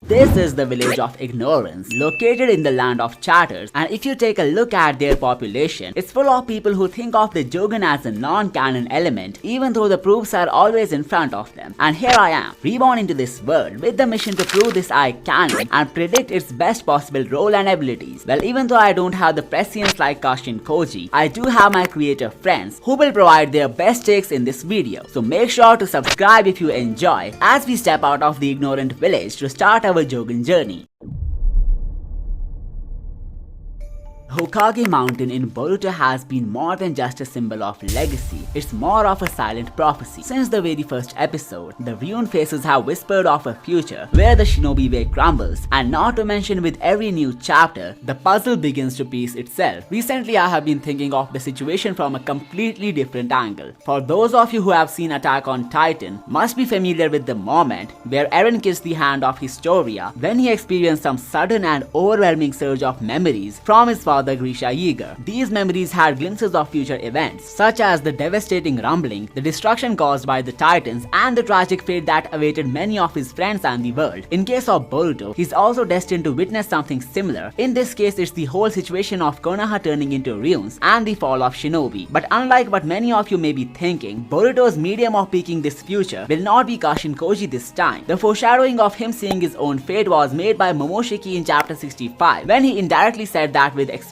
This is the village of Ignorance, located in the land of chatters, and if you take a look at their population, it's full of people who think of the Jougan as a non-canon element, even though the proofs are always in front of them. And here I am, reborn into this world with the mission to prove this I canon and predict its best possible role and abilities. Well, even though I don't have the prescience like Kashin Koji, I do have my creator friends who will provide their best takes in this video. So make sure to subscribe if you enjoy as we step out of the ignorant village to start our Jougan journey. Hokage Mountain in Boruto has been more than just a symbol of legacy, it's more of a silent prophecy. Since the very first episode, the ruined faces have whispered of a future where the shinobi way crumbles, and not to mention with every new chapter, the puzzle begins to piece itself. Recently I have been thinking of the situation from a completely different angle. For those of you who have seen Attack on Titan, must be familiar with the moment where Eren kissed the hand of Historia when he experienced some sudden and overwhelming surge of memories from his father Grisha Yeager. These memories had glimpses of future events, such as the devastating rumbling, the destruction caused by the Titans, and the tragic fate that awaited many of his friends and the world. In case of Boruto, he's also destined to witness something similar. In this case, it's the whole situation of Konoha turning into ruins and the fall of shinobi. But unlike what many of you may be thinking, Boruto's medium of peeking this future will not be Kashin Koji this time. The foreshadowing of him seeing his own fate was made by Momoshiki in chapter 65, when he indirectly said that with experience,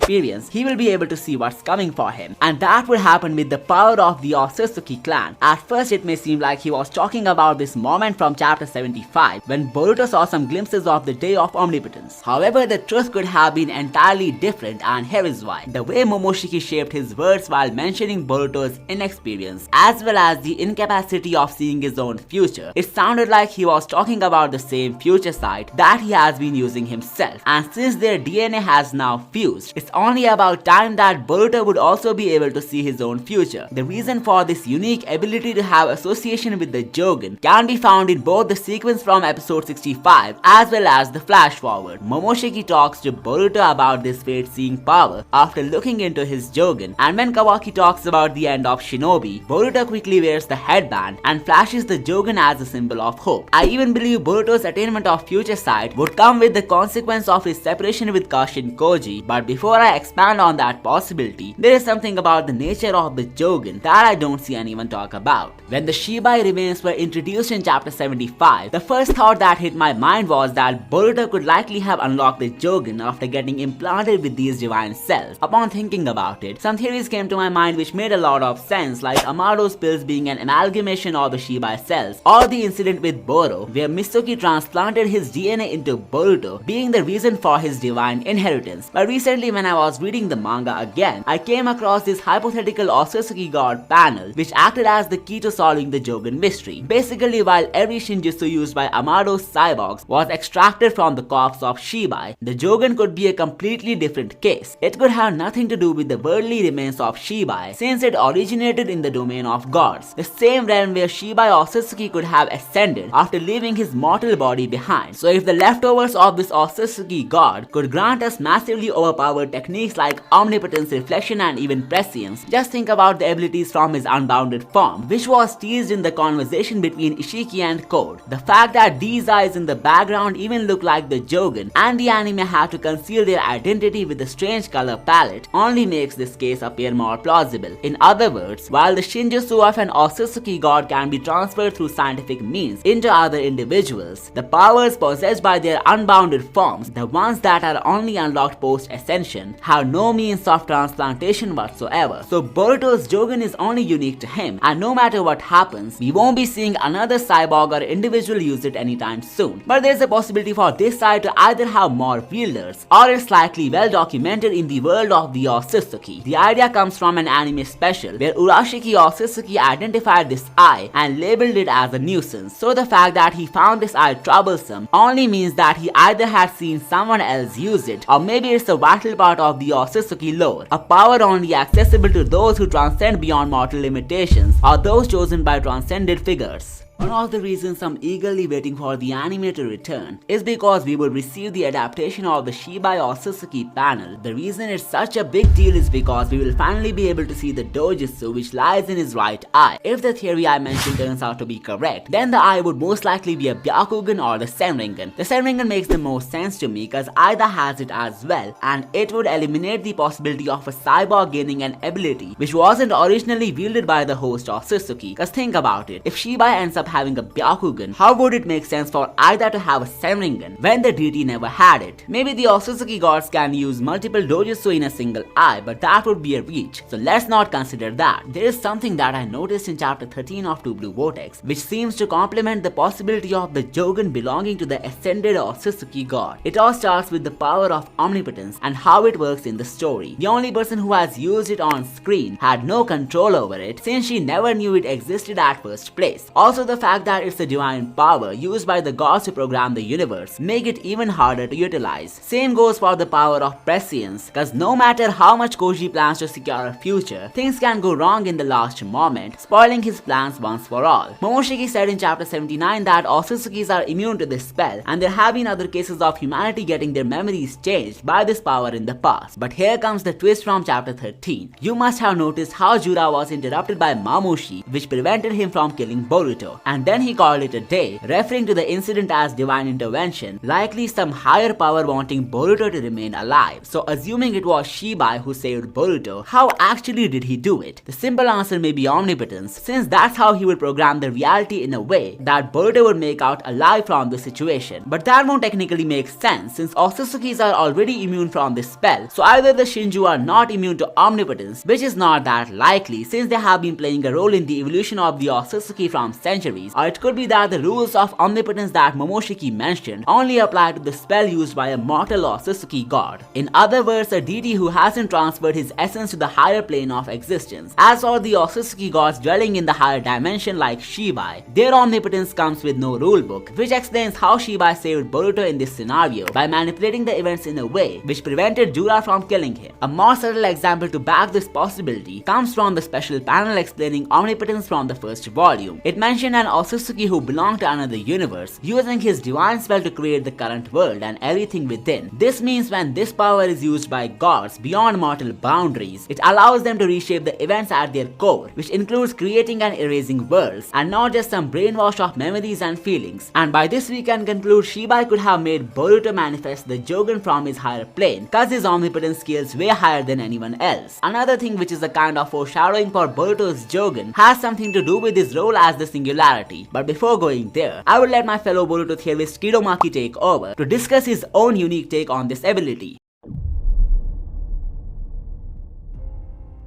he will be able to see what's coming for him. And that will happen with the power of the Otsutsuki clan. At first it may seem like he was talking about this moment from chapter 75, when Boruto saw some glimpses of the day of Omnipotence. However, the truth could have been entirely different, and here is why. The way Momoshiki shaped his words while mentioning Boruto's inexperience, as well as the incapacity of seeing his own future, it sounded like he was talking about the same future sight that he has been using himself. And since their DNA has now fused, it's only about time that Boruto would also be able to see his own future. The reason for this unique ability to have association with the Jougan can be found in both the sequence from episode 65 as well as the flash forward. Momoshiki talks to Boruto about this fate-seeing power after looking into his Jougan, and when Kawaki talks about the end of shinobi, Boruto quickly wears the headband and flashes the Jougan as a symbol of hope. I even believe Boruto's attainment of future sight would come with the consequence of his separation with Kashin Koji, but before I expand on that possibility, there is something about the nature of the Jougan that I don't see anyone talk about. When the Shibai remains were introduced in chapter 75, the first thought that hit my mind was that Boruto could likely have unlocked the Jougan after getting implanted with these divine cells. Upon thinking about it, some theories came to my mind which made a lot of sense, like Amado's pills being an amalgamation of the Shibai cells, or the incident with Boro where Mitsuki transplanted his DNA into Boruto being the reason for his divine inheritance. But recently when I was reading the manga again, I came across this hypothetical Otsutsuki god panel which acted as the key to solving the Jougan mystery. Basically, while every shinjutsu used by Amado's cyborgs was extracted from the corpse of Shibai, the Jougan could be a completely different case. It could have nothing to do with the worldly remains of Shibai, since it originated in the domain of gods, the same realm where Shibai Otsutsuki could have ascended after leaving his mortal body behind. So if the leftovers of this Otsutsuki god could grant us massively overpowered techniques like omnipotence, reflection, and even prescience, just think about the abilities from his unbounded form, which was teased in the conversation between Ishiki and Code. The fact that these eyes in the background even look like the Jougan, and the anime had to conceal their identity with a strange color palette, only makes this case appear more plausible. In other words, while the shinjutsu of an Otsutsuki god can be transferred through scientific means into other individuals, the powers possessed by their unbounded forms, the ones that are only unlocked post-ascension, have no means of transplantation whatsoever. So Boruto's Jougan is only unique to him, and no matter what happens, we won't be seeing another cyborg or individual use it anytime soon. But there's a possibility for this side to either have more wielders, or it's likely well documented in the world of the Otsutsuki. The idea comes from an anime special where Urashiki Otsutsuki identified this eye and labeled it as a nuisance. So the fact that he found this eye troublesome only means that he either had seen someone else use it, or maybe it's a vital part of the Otsutsuki lore, a power only accessible to those who transcend beyond mortal limitations, or those chosen by transcended figures. One of the reasons I'm eagerly waiting for the anime to return is because we will receive the adaptation of the Shibai Otsutsuki panel. The reason it's such a big deal is because we will finally be able to see the dojutsu which lies in his right eye. If the theory I mentioned turns out to be correct, then the eye would most likely be a Byakugan or the Senringan. The Senringan makes the most sense to me cause Aida has it as well, and it would eliminate the possibility of a cyborg gaining an ability which wasn't originally wielded by the host Otsutsuki. Cause think about it, if Shibai ends up having a Byakugan, how would it make sense for Aida to have a Senringan when the deity never had it? Maybe the Otsutsuki gods can use multiple dojutsu in a single eye, but that would be a reach, so let's not consider that. There is something that I noticed in chapter 13 of Two Blue Vortex, which seems to complement the possibility of the Jougan belonging to the ascended Otsutsuki god. It all starts with the power of omnipotence and how it works in the story. The only person who has used it on screen had no control over it since she never knew it existed at first place. Also, the fact that it's a divine power used by the gods to program the universe make it even harder to utilize. Same goes for the power of prescience, cause no matter how much Koji plans to secure a future, things can go wrong in the last moment, spoiling his plans once for all. Momoshiki said in chapter 79 that Otsutsukis are immune to this spell, and there have been other cases of humanity getting their memories changed by this power in the past. But here comes the twist from chapter 13. You must have noticed how Jura was interrupted by Mamushi, which prevented him from killing Boruto, and then he called it a day, referring to the incident as divine intervention, likely some higher power wanting Boruto to remain alive. So assuming it was Shibai who saved Boruto, how actually did he do it? The simple answer may be omnipotence, since that's how he would program the reality in a way that Boruto would make out alive from the situation. But that won't technically make sense since Otsutsukis are already immune from this spell, so either the Shinju are not immune to omnipotence, which is not that likely since they have been playing a role in the evolution of the Otsutsuki from centuries, or it could be that the rules of omnipotence that Momoshiki mentioned only apply to the spell used by a mortal Otsutsuki god. In other words, a deity who hasn't transferred his essence to the higher plane of existence. As for the Otsutsuki gods dwelling in the higher dimension like Shibai, their omnipotence comes with no rulebook, which explains how Shibai saved Boruto in this scenario by manipulating the events in a way which prevented Jura from killing him. A more subtle example to back this possibility comes from the special panel explaining omnipotence from the first volume. It mentioned an Otsutsuki who belonged to another universe, using his divine spell to create the current world and everything within. This means when this power is used by gods beyond mortal boundaries, it allows them to reshape the events at their core, which includes creating and erasing worlds, and not just some brainwash of memories and feelings. And by this we can conclude Shibai could have made Boruto manifest the Jogan from his higher plane, cause his omnipotence scales way higher than anyone else. Another thing which is a kind of foreshadowing for Boruto's Jogan has something to do with his role as the Singularity. But before going there, I would let my fellow Boruto theorist Kidomaki take over to discuss his own unique take on this ability.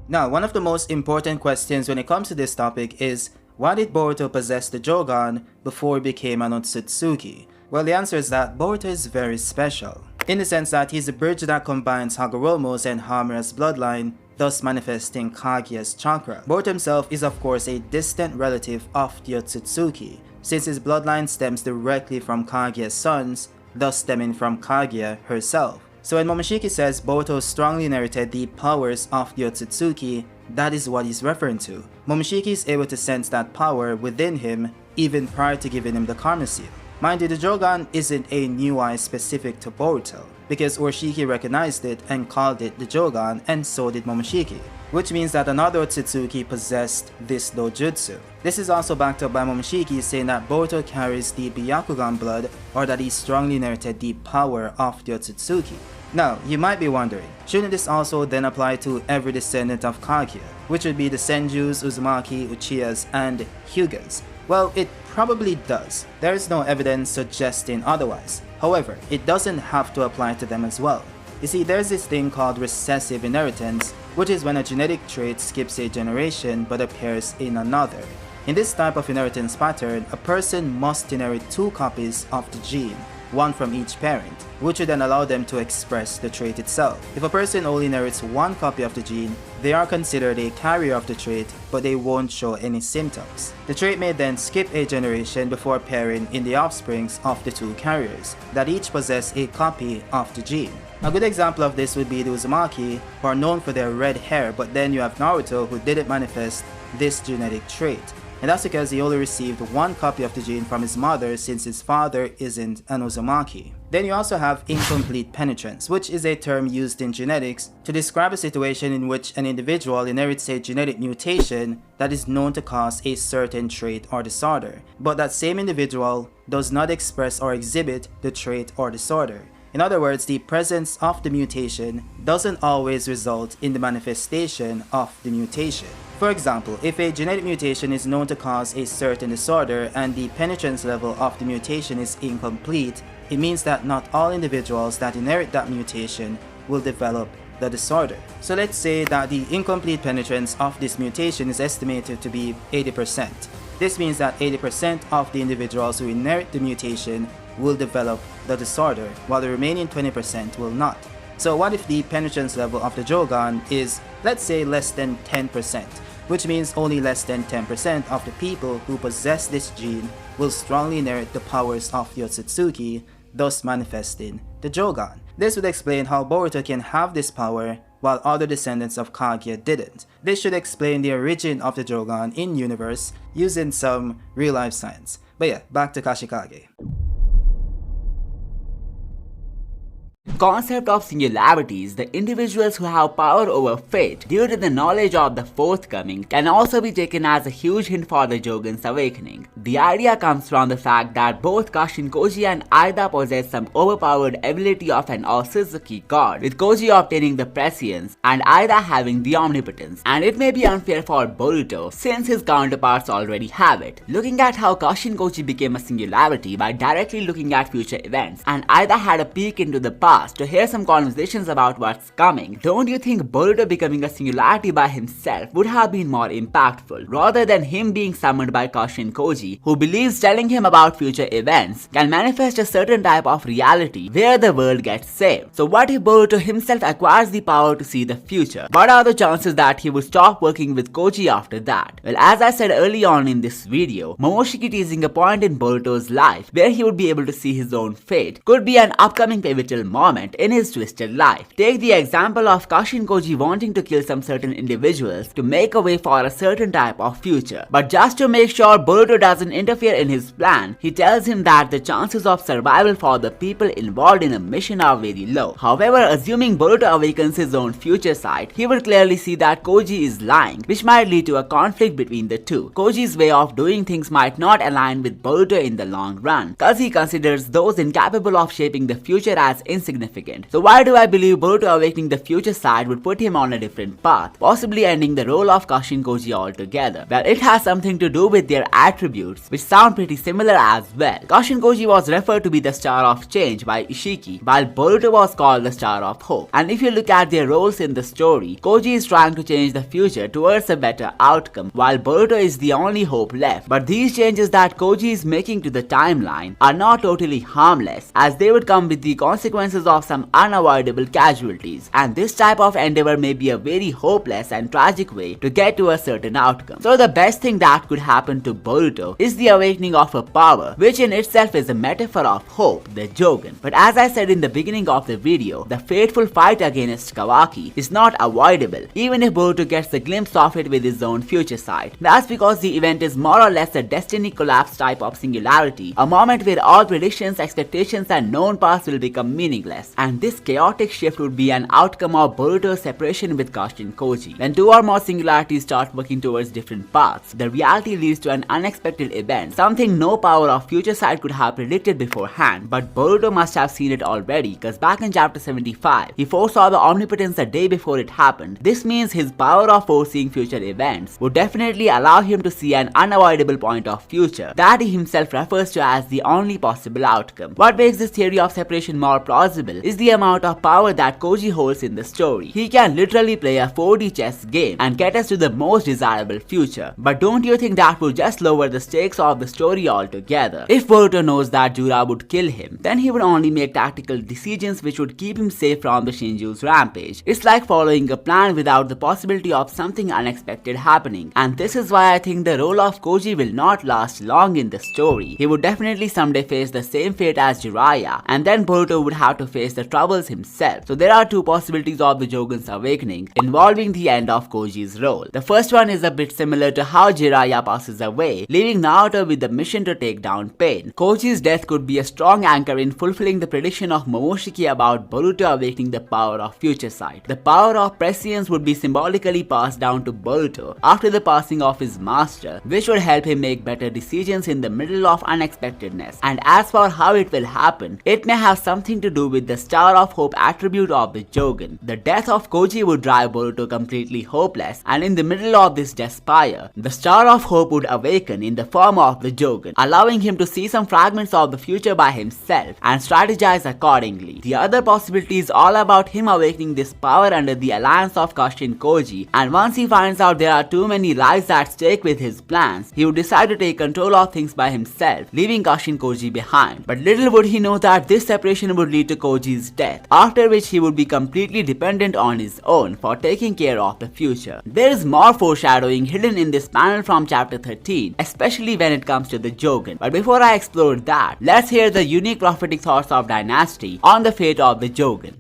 Now, one of the most important questions when it comes to this topic is, why did Boruto possess the Jogan before he became an Otsutsuki? Well, the answer is that Boruto is very special, in the sense that he's a bridge that combines Hagoromo's and Hamura's bloodline, thus manifesting Kaguya's chakra. Boruto himself is of course a distant relative of the Otsutsuki, since his bloodline stems directly from Kaguya's sons, thus stemming from Kaguya herself. So when Momoshiki says Boruto strongly inherited the powers of the Otsutsuki, that is what he's referring to. Momoshiki is able to sense that power within him even prior to giving him the Karma Seal. Mind you, the Jogan isn't a new eye specific to Boruto, because Urashiki recognized it and called it the Jogan, and so did Momoshiki, which means that another Otsutsuki possessed this dojutsu. This is also backed up by Momoshiki saying that Boruto carries the Byakugan blood, or that he strongly inherited the power of the Otsutsuki. Now, you might be wondering, shouldn't this also then apply to every descendant of Kaguya, which would be the Senjus, Uzumaki, Uchihas, and Hyugas? Well, it probably does. There is no evidence suggesting otherwise. However, it doesn't have to apply to them as well. You see, there's this thing called recessive inheritance, which is when a genetic trait skips a generation but appears in another. In this type of inheritance pattern, a person must inherit 2 copies of the gene, one from each parent, which would then allow them to express the trait itself. If a person only inherits 1 copy of the gene, they are considered a carrier of the trait, but they won't show any symptoms. The trait may then skip a generation before appearing in the offsprings of the 2 carriers, that each possess a copy of the gene. A good example of this would be the Uzumaki, who are known for their red hair, but then you have Naruto, who didn't manifest this genetic trait. and that's because he only received one copy of the gene from his mother since his father isn't an Uzumaki. Then you also have incomplete penetrance, which is a term used in genetics to describe a situation in which an individual inherits a genetic mutation that is known to cause a certain trait or disorder, but that same individual does not express or exhibit the trait or disorder. In other words, the presence of the mutation doesn't always result in the manifestation of the mutation. For example, if a genetic mutation is known to cause a certain disorder and the penetrance level of the mutation is incomplete, it means that not all individuals that inherit that mutation will develop the disorder. So let's say that the incomplete penetrance of this mutation is estimated to be 80%. This means that 80% of the individuals who inherit the mutation will develop the disorder, while the remaining 20% will not. So what if the penetrance level of the Jougan is, let's say, less than 10%, which means only less than 10% of the people who possess this gene will strongly inherit the powers of the Otsutsuki, thus manifesting the Jougan. This would explain how Boruto can have this power while other descendants of Kaguya didn't. This should explain the origin of the Jougan in universe using some real-life science. But yeah, back to Kashikage. Concept of singularities, the individuals who have power over fate due to the knowledge of the forthcoming, can also be taken as a huge hint for the Jogan's awakening. The idea comes from the fact that both Kashin Koji and Aida possess some overpowered ability of an Otsutsuki god, with Koji obtaining the prescience and Aida having the omnipotence, and it may be unfair for Boruto since his counterparts already have it. Looking at how Kashin Koji became a singularity by directly looking at future events, and Aida had a peek into the past to hear some conversations about what's coming, don't you think Boruto becoming a singularity by himself would have been more impactful, rather than him being summoned by Kashin Koji, who believes telling him about future events can manifest a certain type of reality where the world gets saved? So what if Boruto himself acquires the power to see the future? What are the chances that he would stop working with Koji after that? Well, as I said early on in this video, Momoshiki teasing a point in Boruto's life where he would be able to see his own fate could be an upcoming pivotal moment in his twisted life. Take the example of Kashin Koji wanting to kill some certain individuals to make a way for a certain type of future. But just to make sure Boruto doesn't interfere in his plan, he tells him that the chances of survival for the people involved in a mission are very low. However, assuming Boruto awakens his own future sight, he will clearly see that Koji is lying, which might lead to a conflict between the two. Koji's way of doing things might not align with Boruto in the long run, cause he considers those incapable of shaping the future as insignificant. So why do I believe Boruto awakening the future side would put him on a different path, possibly ending the role of Kashin Koji altogether? Well, it has something to do with their attributes, which sound pretty similar as well. Kashin Koji was referred to be the Star of Change by Ishiki, while Boruto was called the Star of Hope. And if you look at their roles in the story, Koji is trying to change the future towards a better outcome, while Boruto is the only hope left. But these changes that Koji is making to the timeline are not totally harmless, as they would come with the consequences of some unavoidable casualties, and this type of endeavor may be a very hopeless and tragic way to get to a certain outcome. So the best thing that could happen to Boruto is the awakening of a power, which in itself is a metaphor of hope, the Jogan. But as I said in the beginning of the video, the fateful fight against Kawaki is not avoidable, even if Boruto gets a glimpse of it with his own future sight. That's because the event is more or less a destiny collapse type of singularity, a moment where all predictions, expectations and known paths will become meaningless. And this chaotic shift would be an outcome of Boruto's separation with Kashin Koji. When two or more singularities start working towards different paths, the reality leads to an unexpected event, something no power of future sight could have predicted beforehand. But Boruto must have seen it already, cause back in chapter 75, he foresaw the omnipotence a day before it happened. This means his power of foreseeing future events would definitely allow him to see an unavoidable point of future that he himself refers to as the only possible outcome. What makes this theory of separation more plausible is the amount of power that Koji holds in the story. He can literally play a 4D chess game and get us to the most desirable future. But don't you think that would just lower the stakes of the story altogether? If Boruto knows that Jura would kill him, then he would only make tactical decisions which would keep him safe from the Shinju's rampage. It's like following a plan without the possibility of something unexpected happening. And this is why I think the role of Koji will not last long in the story. He would definitely someday face the same fate as Jiraiya, and then Boruto would have to face face the troubles himself. So there are two possibilities of the Jougan's awakening involving the end of Koji's role. The first one is a bit similar to how Jiraiya passes away, leaving Naruto with the mission to take down Pain. Koji's death could be a strong anchor in fulfilling the prediction of Momoshiki about Boruto awakening the power of future sight. The power of prescience would be symbolically passed down to Boruto after the passing of his master, which would help him make better decisions in the middle of unexpectedness. And as for how it will happen, it may have something to do with the Star of Hope attribute of the Jougan. The death of Koji would drive Boruto completely hopeless, and in the middle of this despair, the Star of Hope would awaken in the form of the Jougan, allowing him to see some fragments of the future by himself and strategize accordingly. The other possibility is all about him awakening this power under the alliance of Kashin Koji, and once he finds out there are too many lives at stake with his plans, he would decide to take control of things by himself, leaving Kashin Koji behind. But little would he know that this separation would lead to Koji's death, after which he would be completely dependent on his own for taking care of the future. There is more foreshadowing hidden in this panel from chapter 13, especially when it comes to the Jougan. But before I explore that, let's hear the unique prophetic thoughts of Dynasty on the fate of the Jougan.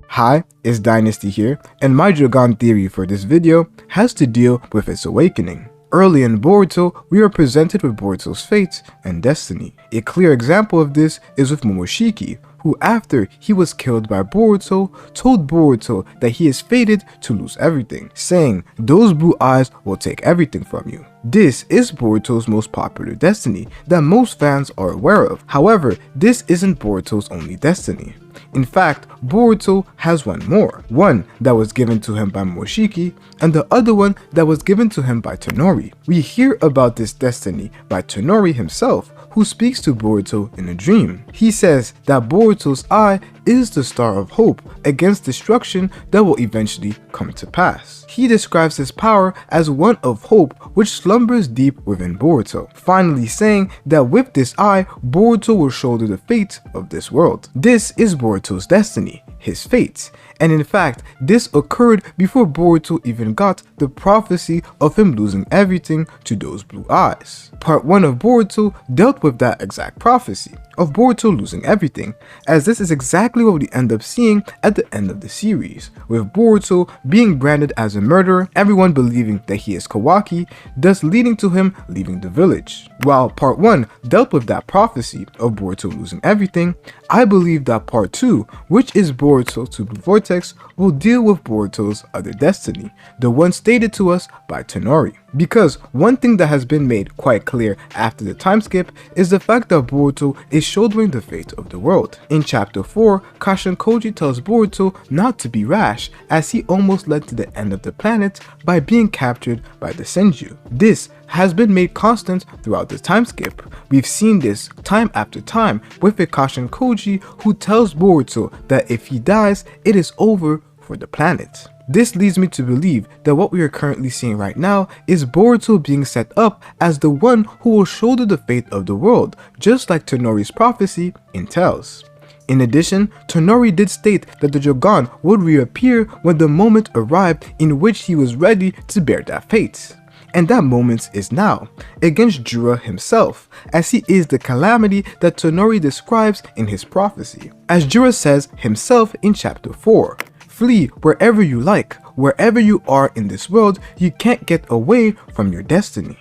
Hi, it's Dynasty here, and my Jougan theory for this video has to deal with its awakening. Early in Boruto, we are presented with Boruto's fate and destiny. A clear example of this is with Momoshiki, who after he was killed by Boruto, told Boruto that he is fated to lose everything, saying, "Those blue eyes will take everything from you." This is Boruto's most popular destiny that most fans are aware of. However, this isn't Boruto's only destiny. In fact, Boruto has one more. One that was given to him by Momoshiki, and the other one that was given to him by Tonori. We hear about this destiny by Tonori himself, who speaks to Boruto in a dream. He says that Boruto's eye is the star of hope against destruction that will eventually come to pass. He describes his power as one of hope which slumbers deep within Boruto, finally saying that with this eye, Boruto will shoulder the fate of this world. This is Boruto's destiny, his fate. And in fact, this occurred before Boruto even got the prophecy of him losing everything to those blue eyes. Part 1 of Boruto dealt with that exact prophecy of Boruto losing everything, as this is exactly what we end up seeing at the end of the series, with Boruto being branded as a murderer, everyone believing that he is Kawaki, thus leading to him leaving the village. While Part 1 dealt with that prophecy of Boruto losing everything, I believe that Part 2, which is Boruto to Blue Vortex, will deal with Boruto's other destiny, the one stated to us by Tonori. Because one thing that has been made quite clear after the time skip is the fact that Boruto is shouldering the fate of the world. In chapter 4, Kashin Koji tells Boruto not to be rash, as he almost led to the end of the planet by being captured by the Senju. This has been made constant throughout the time skip. We've seen this time after time with a Kashin Koji who tells Boruto that if he dies, it is over for the planet. This leads me to believe that what we are currently seeing right now is Boruto being set up as the one who will shoulder the fate of the world, just like Tonori's prophecy entails. In addition, Tonori did state that the Jougan would reappear when the moment arrived in which he was ready to bear that fate. And that moment is now, against Jura himself, as he is the calamity that Tonori describes in his prophecy. As Jura says himself in chapter 4, "Flee wherever you like, wherever you are in this world, you can't get away from your destiny."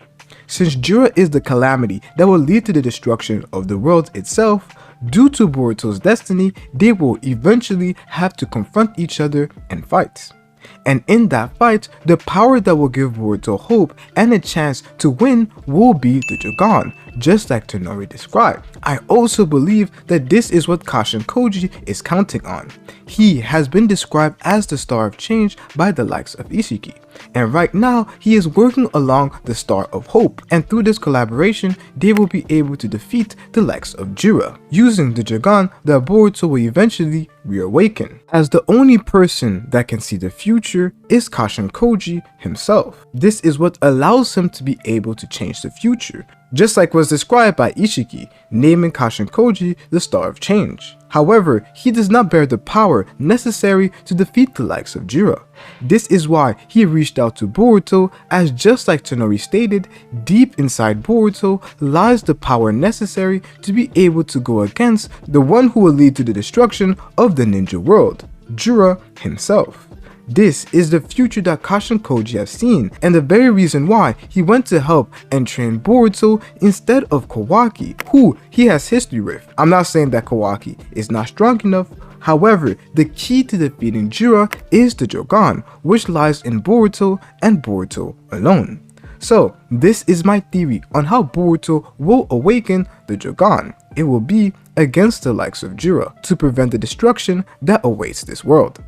Since Jura is the calamity that will lead to the destruction of the world itself, due to Boruto's destiny, they will eventually have to confront each other and fight. And in that fight, the power that will give Boruto hope and a chance to win will be the Jougan, just like Tonori described. I also believe that this is what Kashin Koji is counting on. He has been described as the Star of Change by the likes of Ishiki, and right now he is working along the Star of Hope, and through this collaboration they will be able to defeat the likes of Jura, using the Jougan that Boruto will eventually reawaken. As the only person that can see the future is Kashin Koji himself. This is what allows him to be able to change the future, just like was described by Ishiki, naming Kashin Koji the Star of Change. However, he does not bear the power necessary to defeat the likes of Jura. This is why he reached out to Boruto, as just like Tonori stated, deep inside Boruto lies the power necessary to be able to go against the one who will lead to the destruction of the ninja world, Jura himself. This is the future that Kashin Koji has seen, and the very reason why he went to help and train Boruto instead of Kawaki, who he has history with. I'm not saying that Kawaki is not strong enough. However, the key to defeating Jura is the Jougan, which lies in Boruto and Boruto alone. So, this is my theory on how Boruto will awaken the Jougan. It will be against the likes of Jura to prevent the destruction that awaits this world.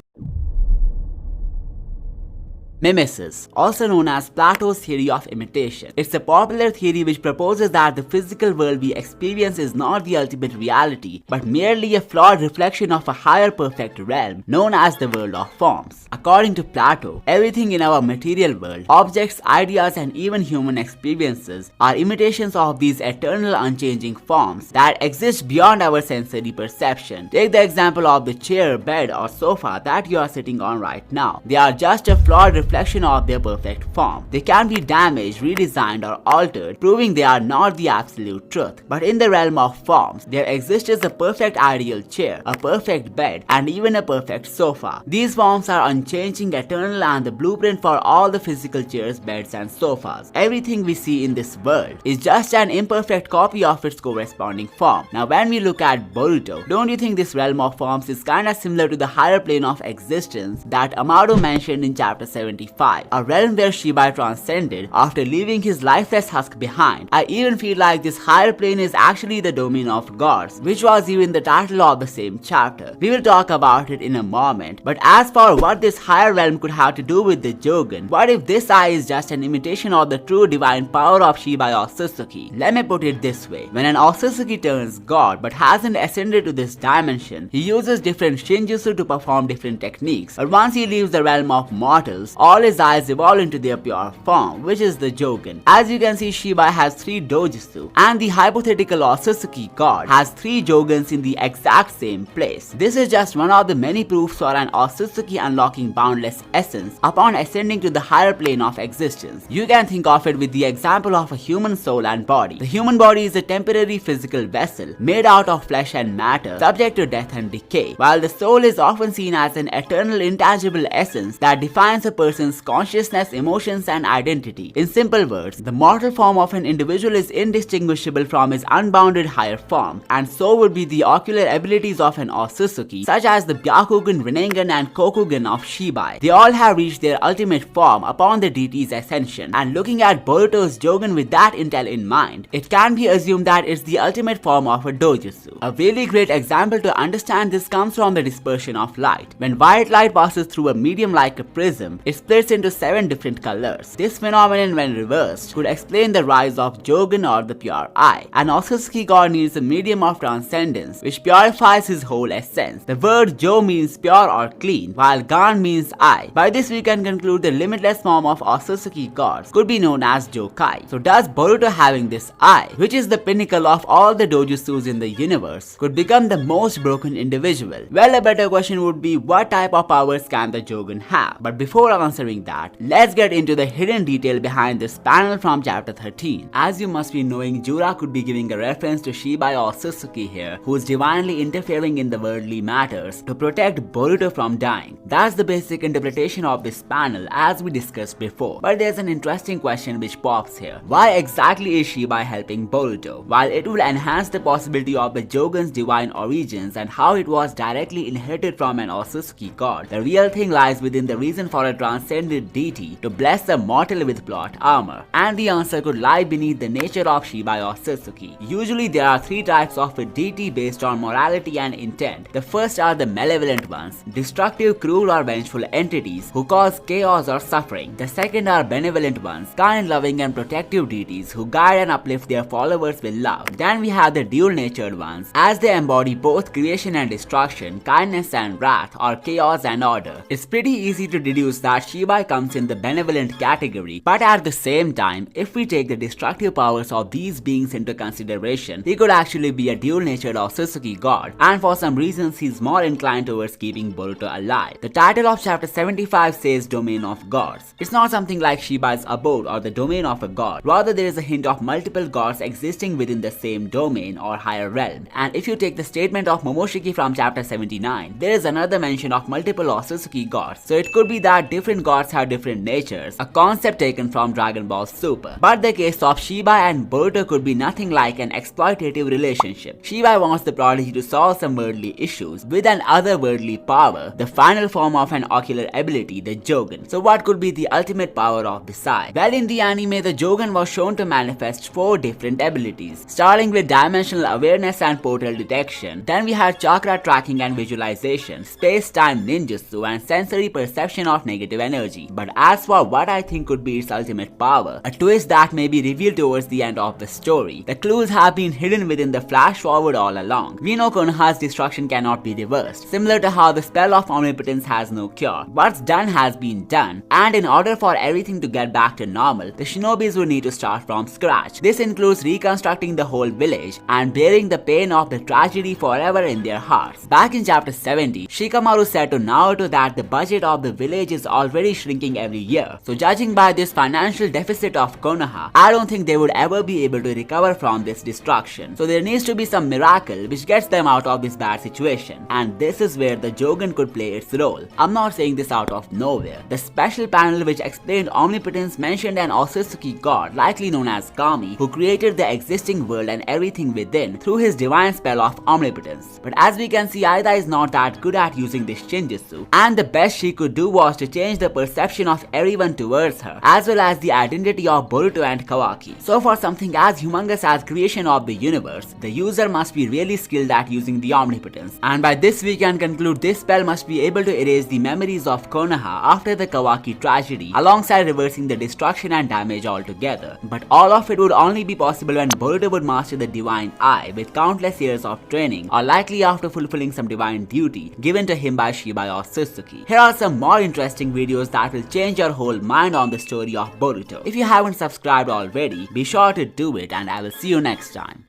Mimesis, also known as Plato's theory of imitation. It's a popular theory which proposes that the physical world we experience is not the ultimate reality, but merely a flawed reflection of a higher perfect realm known as the world of forms. According to Plato, everything in our material world, objects, ideas, and even human experiences are imitations of these eternal unchanging forms that exist beyond our sensory perception. Take the example of the chair, bed, or sofa that you are sitting on right now. They are just a flawed reflection of their perfect form. They can be damaged, redesigned, or altered, proving they are not the absolute truth. But in the realm of forms, there exists a perfect ideal chair, a perfect bed, and even a perfect sofa. These forms are unchanging, eternal, and the blueprint for all the physical chairs, beds, and sofas. Everything we see in this world is just an imperfect copy of its corresponding form. Now when we look at Boruto, don't you think this realm of forms is kinda similar to the higher plane of existence that Amado mentioned in chapter 75, a realm where Shibai transcended after leaving his lifeless husk behind? I even feel like this higher plane is actually the domain of gods, which was even the title of the same chapter. We will talk about it in a moment, but as for what this higher realm could have to do with the Jougan, what if this eye is just an imitation of the true divine power of Shibai Otsutsuki? Let me put it this way, when an Otsutsuki turns god but hasn't ascended to this dimension, he uses different shinjutsu to perform different techniques, but once he leaves the realm of mortals, all his eyes evolve into their pure form, which is the Jougan. As you can see, Shibai has 3 dojutsu, and the hypothetical Otsutsuki god has 3 Jougans in the exact same place. This is just one of the many proofs for an Otsutsuki unlocking boundless essence upon ascending to the higher plane of existence. You can think of it with the example of a human soul and body. The human body is a temporary physical vessel made out of flesh and matter, subject to death and decay, while the soul is often seen as an eternal intangible essence that defines a person's consciousness, emotions, and identity. In simple words, the mortal form of an individual is indistinguishable from his unbounded higher form, and so would be the ocular abilities of an Otsutsuki, such as the Byakugan, Rinnegan, and Kokugan of Shibai. They all have reached their ultimate form upon the deity's ascension, and looking at Boruto's Jougan with that intel in mind, it can be assumed that it's the ultimate form of a dojutsu. A really great example to understand this comes from the dispersion of light. When white light passes through a medium like a prism, it splits into 7 different colors. This phenomenon, when reversed, could explain the rise of Jougan or the pure eye. An Otsutsuki god needs a medium of transcendence which purifies his whole essence. The word Jo means pure or clean, while Gan means eye. By this we can conclude the limitless form of Otsutsuki gods could be known as Jokai. So does Boruto having this eye, which is the pinnacle of all the dojutsus in the universe, could become the most broken individual? Well, a better question would be, what type of powers can the Jougan have? But before answering that, let's get into the hidden detail behind this panel from chapter 13. As you must be knowing, Jura could be giving a reference to Shibai Otsutsuki here, who is divinely interfering in the worldly matters to protect Boruto from dying. That's the basic interpretation of this panel as we discussed before. But there's an interesting question which pops here. Why exactly is Shibai helping Boruto? While it will enhance the possibility of the Jougan's divine origins and how it was directly inherited from an Otsutsuki god, the real thing lies within the reason for a transcendent deity to bless the mortal with plot armor. And the answer could lie beneath the nature of Shibai Otsutsuki. Usually there are 3 types of a deity based on morality and intent. The first are the malevolent ones, destructive, cruel, or vengeful entities who cause chaos or suffering. The second are benevolent ones, kind, loving, and protective deities who guide and uplift their followers with love. Then we have the dual-natured ones, as they embody both creation and destruction, kindness and wrath, or chaos and order. It's pretty easy to deduce that Shibai comes in the benevolent category, but at the same time, if we take the destructive powers of these beings into consideration, he could actually be a dual-natured Otsutsuki god, and for some reasons he's more inclined towards keeping Boruto alive. The title of chapter 75 says Domain of Gods. It's not something like Shibai's abode or the domain of a god, rather there is a hint of multiple gods existing within the same domain or higher realm. And if you take the statement of Momoshiki from chapter 79, there is another mention of multiple Otsutsuki gods, so it could be that different gods have different natures, a concept taken from Dragon Ball Super. But the case of Shibai and Boruto could be nothing like an exploitative relationship. Shibai wants the prodigy to solve some worldly issues with an otherworldly power, the final form of an ocular ability, the Jougan. So what could be the ultimate power of Bisai? Well, in the anime, the Jougan was shown to manifest 4 different abilities, starting with dimensional awareness and portal detection. Then we had chakra tracking and visualization, space-time ninjutsu, and sensory perception of negative energy. But as for what I think could be its ultimate power, a twist that may be revealed towards the end of the story, the clues have been hidden within the flash forward all along. We know Konoha's destruction cannot be reversed, similar to how the spell of omnipotence has no cure. What's done has been done, and in order for everything to get back to normal, the shinobis would need to start from scratch. This includes reconstructing the whole village and bearing the pain of the tragedy forever in their hearts. Back in chapter 70, Shikamaru said to Naoto that the budget of the village is already shrinking every year. So judging by this financial deficit of Konoha, I don't think they would ever be able to recover from this destruction. So there needs to be some miracle which gets them out of this bad situation. And this is where the Jougan could play its role. I'm not saying this out of nowhere. The special panel which explained omnipotence mentioned an Otsutsuki god, likely known as Kami, who created the existing world and everything within through his divine spell of omnipotence. But as we can see, Aida is not that good at using this shinjutsu, and the best she could do was to change the perception of everyone towards her, as well as the identity of Boruto and Kawaki. So for something as humongous as creation of the universe, the user must be really skilled at using the omnipotence. And by this we can conclude this spell must be able to erase the memories of Konoha after the Kawaki tragedy, alongside reversing the destruction and damage altogether. But all of it would only be possible when Boruto would master the divine eye with countless years of training, or likely after fulfilling some divine duty given to him by Shibai or Otsutsuki. Here are some more interesting videos that will change your whole mind on the story of Boruto. If you haven't subscribed already, be sure to do it, and I will see you next time.